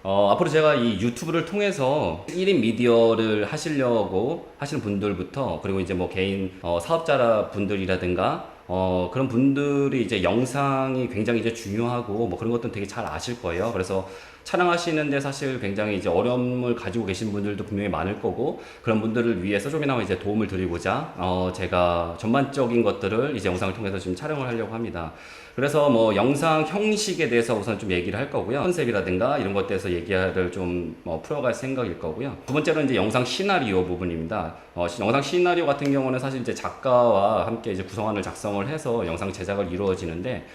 앞으로 제가 이 유튜브를 통해서 1인 미디어를 하시려고 하시는 분들부터, 그리고 이제 뭐 개인 사업자 분들이라든가 그런 분들이 이제 영상이 굉장히 이제 중요하고 뭐 그런 것들은 되게 잘 아실 거예요. 그래서 촬영하시는데 사실 굉장히 이제 어려움을 가지고 계신 분들도 분명히 많을 거고, 그런 분들을 위해서 조금이나마 이제 도움을 드리고자 제가 전반적인 것들을 이제 영상을 통해서 지금 촬영을 하려고 합니다. 그래서 뭐 영상 형식에 대해서 우선 좀 얘기를 할 거고요. 컨셉이라든가 이런 것에 대해서 얘기를 좀 풀어갈 생각일 거고요. 두 번째로는 이제 영상 시나리오 부분입니다. 영상 시나리오 같은 경우는 사실 이제 작가와 함께 이제 구성안을 작성을 해서 영상 제작을 이루어지는데,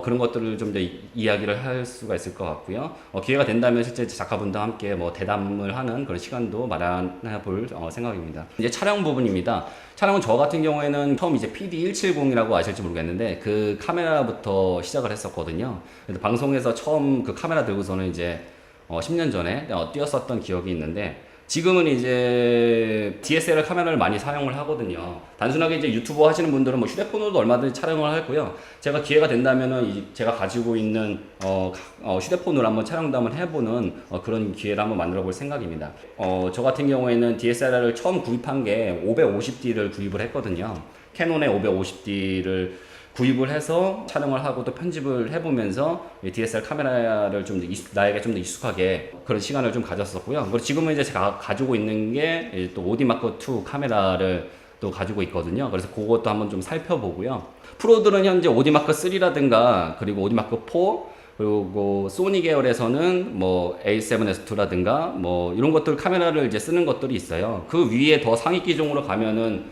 그런 것들을 좀 더 이야기를 할 수가 있을 것 같고요. 기회가 된다면 실제 작가분들과 함께 뭐 대담을 하는 그런 시간도 마련해 볼 생각입니다. 이제 촬영 부분입니다. 촬영은 저 같은 경우에는 처음 이제 PD170이라고 아실지 모르겠는데 그 카메라부터 시작을 했었거든요. 그래서 방송에서 처음 그 카메라 들고서는 이제 10년 전에 뛰었었던 기억이 있는데, 지금은 이제 DSLR 카메라를 많이 사용을 하거든요. 단순하게 이제 유튜버 하시는 분들은 뭐 휴대폰으로도 얼마든지 촬영을 하고요. 제가 기회가 된다면은 제가 가지고 있는 휴대폰으로 한번 촬영도 한번 해보는 그런 기회를 한번 만들어 볼 생각입니다. 저 같은 경우에는 DSLR을 처음 구입한 게 550D를 구입을 했거든요. 캐논의 550D를 구입을 해서 촬영을 하고 또 편집을 해보면서 DSLR 카메라를 좀 나에게 좀 더 익숙하게 그런 시간을 좀 가졌었고요. 그리고 지금은 이제 제가 가지고 있는 게 또 오디마크2 카메라를 또 가지고 있거든요. 그래서 그것도 한번 좀 살펴보고요. 프로들은 현재 오디마크3라든가 그리고 오디마크4 그리고 소니 계열에서는 뭐 A7S2라든가 뭐 이런 것들 카메라를 이제 쓰는 것들이 있어요. 그 위에 더 상위 기종으로 가면은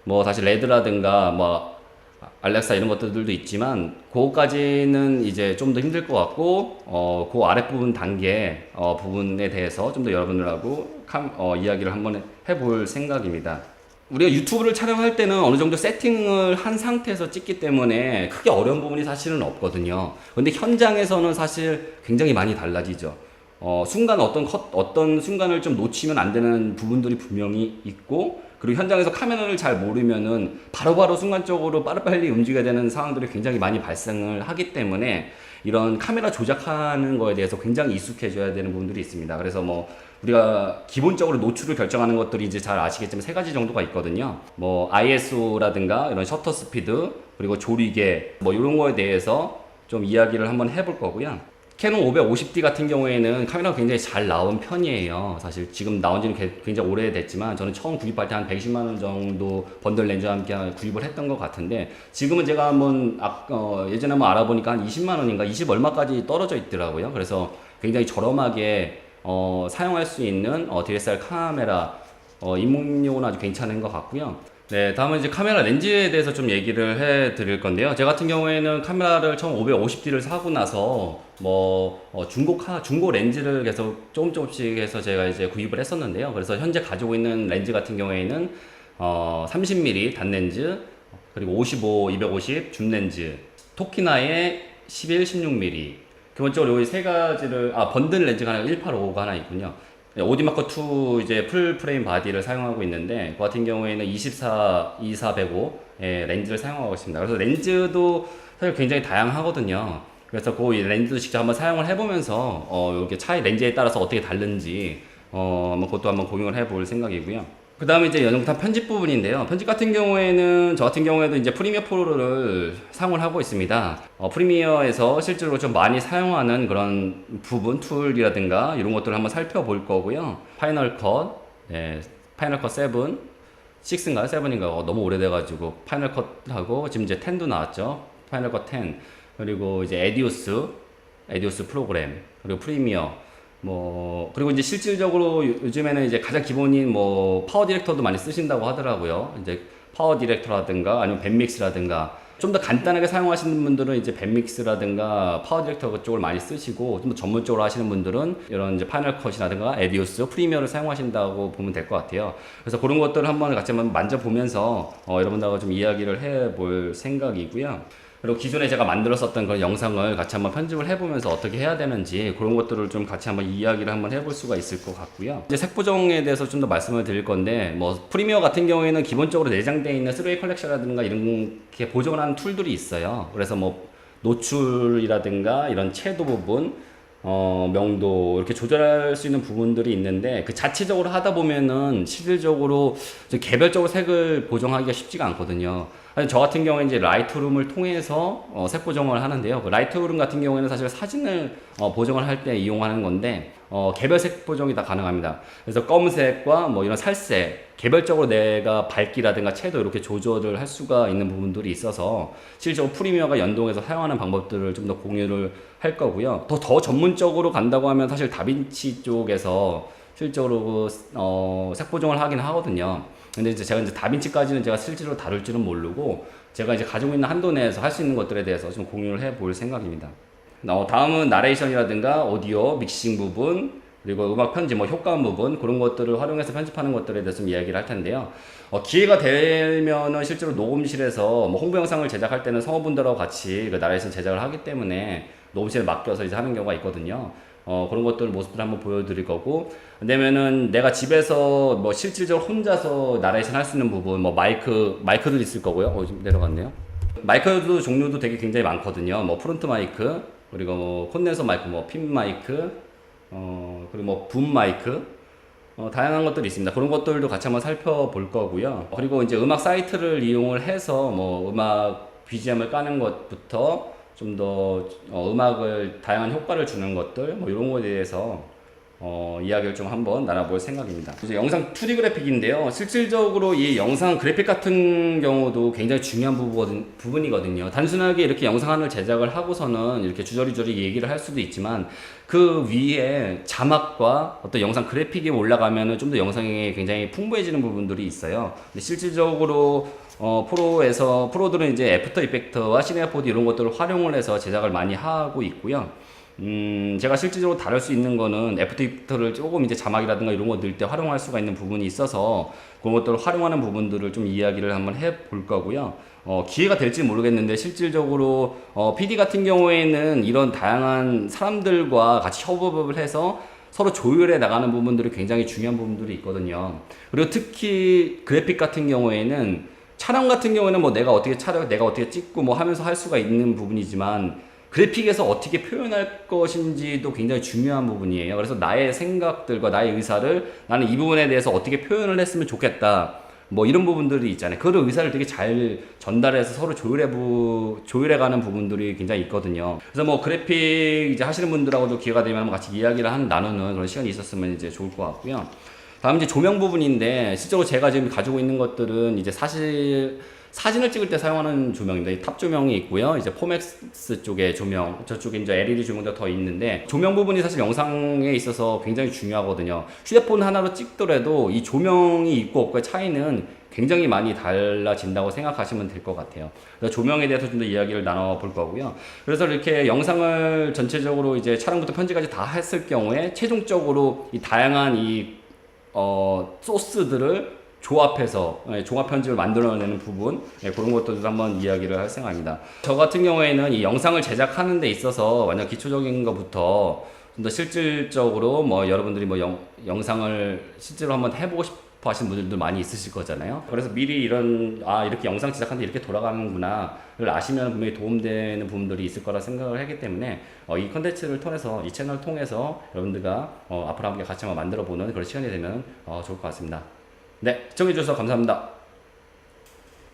뭐 사실 레드라든가 뭐 알렉사 이런 것들도 있지만 그거까지는 이제 좀 더 힘들 것 같고, 그 아랫부분 단계 부분에 대해서 좀 더 여러분들하고 이야기를 한번 해볼 생각입니다. 우리가 유튜브를 촬영할 때는 어느 정도 세팅을 한 상태에서 찍기 때문에 크게 어려운 부분이 사실은 없거든요. 근데 현장에서는 사실 굉장히 많이 달라지죠. 어떤 순간을 좀 놓치면 안 되는 부분들이 분명히 있고, 그리고 현장에서 카메라를 잘 모르면은 바로바로 순간적으로 빠르빨리 움직여야 되는 상황들이 굉장히 많이 발생을 하기 때문에 이런 카메라 조작하는 거에 대해서 굉장히 익숙해져야 되는 부분들이 있습니다. 그래서 뭐 우리가 기본적으로 노출을 결정하는 것들이 이제 잘 아시겠지만 세 가지 정도가 있거든요. 뭐 ISO라든가 이런 셔터 스피드, 그리고 조리개 뭐 이런 거에 대해서 좀 이야기를 한번 해볼 거고요. 캐논 550D 같은 경우에는 카메라가 굉장히 잘 나온 편이에요. 사실 지금 나온 지는 굉장히 오래됐지만 저는 처음 구입할 때 한 120만 원 정도 번들 렌즈와 함께 구입을 했던 것 같은데, 지금은 제가 한번 예전에 한번 알아보니까 한 20만 원인가 20 얼마까지 떨어져 있더라고요. 그래서 굉장히 저렴하게 사용할 수 있는 DSLR 카메라 입문용은 아주 괜찮은 것 같고요. 네, 다음은 이제 카메라 렌즈에 대해서 좀 얘기를 해 드릴 건데요. 제 같은 경우에는 카메라를 처음 550D를 사고 나서 중고 렌즈를 계속 조금씩 해서 제가 이제 구입을 했었는데요. 그래서 현재 가지고 있는 렌즈 같은 경우에는 30mm 단렌즈, 그리고 55, 250 줌 렌즈, 토키나의 11, 16mm. 기본적으로 이 세 가지를 번들 렌즈가 하나 185가 하나 있군요. 오디마커2 이제 풀 프레임 바디를 사용하고 있는데, 그 같은 경우에는 24-105 렌즈를 사용하고 있습니다. 그래서 렌즈도 사실 굉장히 다양하거든요. 그래서 그 렌즈도 직접 한번 사용을 해보면서 이렇게 차이 렌즈에 따라서 어떻게 다른지 그것도 한번 공유를 해볼 생각이고요. 그 다음에 이제 영상 편집 부분인데요. 편집 같은 경우에는 저 같은 경우에도 이제 프리미어 프로를 사용을 하고 있습니다. 프리미어에서 실제로 좀 많이 사용하는 그런 부분, 툴이라든가 이런 것들을 한번 살펴볼 거고요. 파이널 컷, 파이널 컷 7, 6인가요? 7인가요? 너무 오래돼가지고 파이널 컷하고 지금 이제 10도 나왔죠. 파이널 컷 10, 그리고 이제 에디오스 프로그램, 그리고 프리미어. 그리고 이제 실질적으로 요즘에는 이제 가장 기본인 파워 디렉터도 많이 쓰신다고 하더라고요. 이제 파워 디렉터라든가 아니면 밴믹스라든가 좀 더 간단하게 사용하시는 분들은 이제 밴믹스라든가 파워 디렉터 쪽을 많이 쓰시고, 좀 더 전문적으로 하시는 분들은 이런 이제 파이널 컷이라든가 에디오스, 프리미어를 사용하신다고 보면 될 것 같아요. 그래서 그런 것들을 같이 한번 만져보면서 여러분들하고 좀 이야기를 해볼 생각이고요. 그리고 기존에 제가 만들었었던 그런 영상을 같이 한번 편집을 해보면서 어떻게 해야 되는지 그런 것들을 좀 같이 한번 이야기를 한번 해볼 수가 있을 것 같고요. 이제 색 보정에 대해서 좀 더 말씀을 드릴 건데, 프리미어 같은 경우에는 기본적으로 내장되어 있는 3웨이 컬렉션이라든가 이렇게 보정을 하는 툴들이 있어요. 그래서 노출이라든가 이런 채도 부분, 명도 이렇게 조절할 수 있는 부분들이 있는데 그 자체적으로 하다 보면은 실질적으로 개별적으로 색을 보정하기가 쉽지가 않거든요. 저 같은 경우에 이제 라이트룸을 통해서 색 보정을 하는데요. 그 라이트룸 같은 경우에는 사실 사진을 보정을 할 때 이용하는 건데 개별 색 보정이 다 가능합니다. 그래서 검은색과 뭐 이런 살색 개별적으로 내가 밝기라든가 채도 이렇게 조절을 할 수가 있는 부분들이 있어서 실제로 프리미어가 연동해서 사용하는 방법들을 좀 더 공유를 할 거고요. 더 전문적으로 간다고 하면 사실 다빈치 쪽에서 실제로 색 보정을 하긴 하거든요. 근데 이제 제가 다빈치까지는 제가 실제로 다룰 줄은 모르고 제가 이제 가지고 있는 한도 내에서 할 수 있는 것들에 대해서 좀 공유를 해 볼 생각입니다. 다음은 나레이션이라든가 오디오, 믹싱 부분, 그리고 음악 편집, 뭐 효과음 부분, 그런 것들을 활용해서 편집하는 것들에 대해서 좀 이야기를 할 텐데요. 기회가 되면은 실제로 녹음실에서 뭐 홍보 영상을 제작할 때는 성우분들하고 같이 그 나레이션 제작을 하기 때문에 녹음실에 맡겨서 이제 하는 경우가 있거든요. 그런 것들 모습들 한번 보여드릴 거고, 왜냐면은 내가 집에서 뭐 실질적으로 혼자서 나레이션 할 수 있는 부분, 뭐 마이크도 있을 거고요. 좀 내려갔네요. 마이크도 종류도 되게 굉장히 많거든요. 뭐 프론트 마이크, 그리고 뭐 콘덴서 마이크, 뭐 핀 마이크, 그리고 뭐 붐 마이크, 다양한 것들이 있습니다. 그런 것들도 같이 한번 살펴볼 거고요. 그리고 이제 음악 사이트를 이용을 해서 뭐 음악 BGM을 까는 것부터 좀 더 음악을 다양한 효과를 주는 것들, 뭐 이런 거에 대해서 이야기를 좀 한번 나눠볼 생각입니다. 이제 영상 2D 그래픽인데요. 실질적으로 이 영상 그래픽 같은 경우도 굉장히 중요한 부분이거든요. 단순하게 이렇게 영상 하나를 제작을 하고서는 이렇게 주저리주저리 얘기를 할 수도 있지만 그 위에 자막과 어떤 영상 그래픽이 올라가면은 좀 더 영상이 굉장히 풍부해지는 부분들이 있어요. 근데 실질적으로 프로들은 이제 애프터 이펙터와 시네마 4D 이런 것들을 활용을 해서 제작을 많이 하고 있고요. 제가 실질적으로 다룰 수 있는 거는 애프터 이펙터를 조금 이제 자막이라든가 이런 거 넣을 때 활용할 수가 있는 부분이 있어서 그런 것들을 활용하는 부분들을 좀 이야기를 한번 해볼 거고요. 기회가 될지 모르겠는데 실질적으로 PD 같은 경우에는 이런 다양한 사람들과 같이 협업을 해서 서로 조율해 나가는 부분들이 굉장히 중요한 부분들이 있거든요. 그리고 특히 그래픽 같은 경우에는 촬영 같은 경우에는 뭐 내가 어떻게 찍고 뭐 하면서 할 수가 있는 부분이지만 그래픽에서 어떻게 표현할 것인지도 굉장히 중요한 부분이에요. 그래서 나의 생각들과 나의 의사를 나는 이 부분에 대해서 어떻게 표현을 했으면 좋겠다. 뭐 이런 부분들이 있잖아요. 그런 의사를 되게 잘 전달해서 서로 조율해가는 부분들이 굉장히 있거든요. 그래서 뭐 그래픽 이제 하시는 분들하고도 기회가 되면 같이 이야기를 나누는 그런 시간이 있었으면 이제 좋을 것 같고요. 다음 이제 조명 부분인데 실제로 제가 지금 가지고 있는 것들은 이제 사실 사진을 찍을 때 사용하는 조명입니다. 이 탑 조명이 있고요. 이제 포맥스 쪽에 조명, 저쪽에 이제 LED 조명도 더 있는데 조명 부분이 사실 영상에 있어서 굉장히 중요하거든요. 휴대폰 하나로 찍더라도 이 조명이 있고 없고의 차이는 굉장히 많이 달라진다고 생각하시면 될 것 같아요. 그래서 조명에 대해서 좀 더 이야기를 나눠볼 거고요. 그래서 이렇게 영상을 전체적으로 이제 촬영부터 편집까지 다 했을 경우에 최종적으로 이 다양한 소스들을 조합해서 종합 편집을 만들어내는 부분, 그런 것들도 한번 이야기를 할 생각입니다. 저 같은 경우에는 이 영상을 제작하는 데 있어서 완전 기초적인 것부터 좀 더 실질적으로 뭐 여러분들이 뭐 영상을 실제로 한번 해보고 싶어 하시는 분들도 많이 있으실 거잖아요. 그래서 미리 이렇게 영상 제작하는데 이렇게 돌아가는구나를 아시면 분명히 도움되는 부분들이 있을 거라 생각을 하기 때문에 이 컨텐츠를 통해서, 이 채널을 통해서 여러분들과 앞으로 함께 같이 한번 만들어 보는 그런 시간이 되면 좋을 것 같습니다. 네, 시청해주셔서 감사합니다.